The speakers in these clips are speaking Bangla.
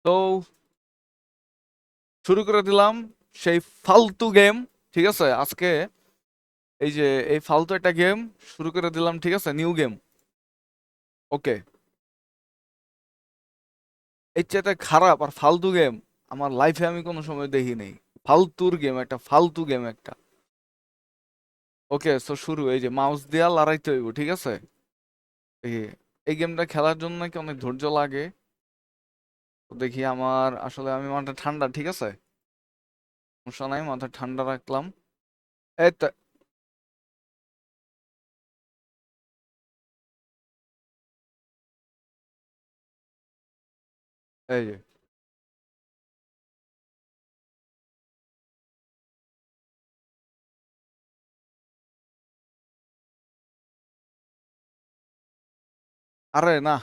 তো শুরু করে দিলাম সেই ফালতু গেম। ঠিক আছে, আজকে এই যে এই ফালতু একটা গেম শুরু করে দিলাম। ঠিক আছে, নিউ গেম। ওকে, এর চাইতে খারাপ আর ফালতু গেম আমার লাইফে আমি কোনো সময় দেখি নাই। ফালতুর গেম একটা, ফালতু গেম একটা। ওকে, সো শুরু। এই যে মাউস দিয়া লড়াইতে হইব, ঠিক আছে। এই এই গেমটা খেলার জন্য নাকি অনেক ধৈর্য লাগে। তো দেখি, আমার আসলে আমি মাথা ঠান্ডা, ঠিক আছে, সমস্যা নাই, মাথা ঠান্ডা রাখলাম। এই তো, এই যে, আরে না,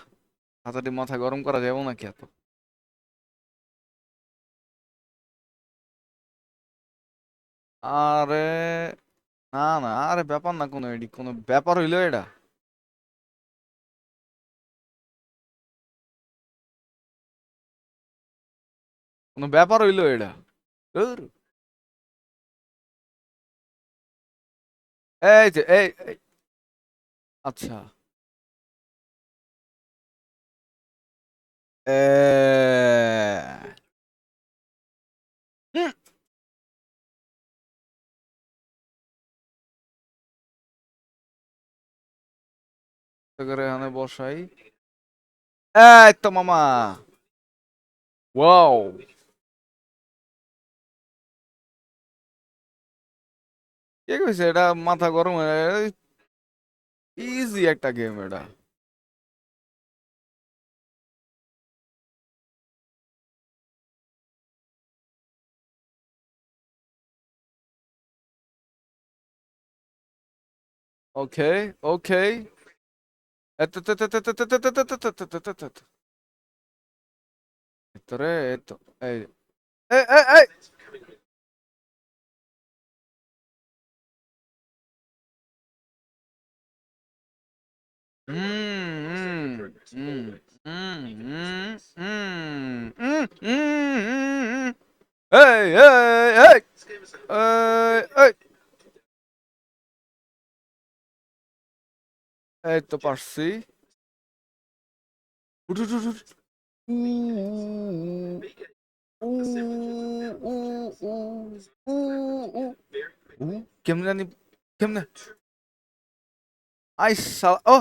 তাড়াতাড়ি মাথা গরম করা যাবে নাকি এত? আরে না না, আরে ব্যাপার না, কোনো এডি কোনো ব্যাপার হইলো এটা? কোনো ব্যাপার হইলো এটা? ধুর। এই যে এই, আচ্ছা। এ হুম, তো করে এখানে বসাই। এই তো মামা। ওয়াও, কে কইছে এটা মাথা গরম হয়ে? ইজি একটা গেম এটা। ওকে, ওকে। ভিতরে এই তো, এই এই। হুম হুম হুম হুম হুম হুম হুম। এই এই এই এই, এই তো পারছি। উঠ উঠ উঠ উঠ। উ উ উ উ উ উ উ। কেমনে জানি, কেমনে? আই শালা, ও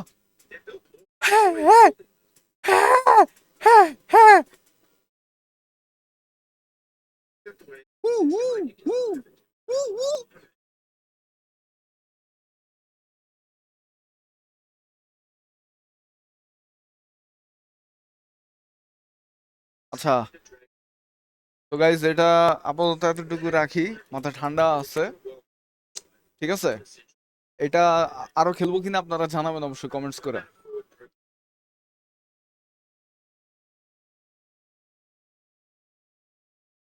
হ্যাঁ হ্যাঁ হ্যাঁ হ্যাঁ হ্যাঁ। উ উ উ উ উ। আচ্ছা, তো গাইজ এটা আপাতত এতটুকু রাখি, মাথা ঠান্ডা আছে। ঠিক আছে, এটা আরো খেলবো কিনা আপনারা জানাবেন অবশ্যই কমেন্টস করে।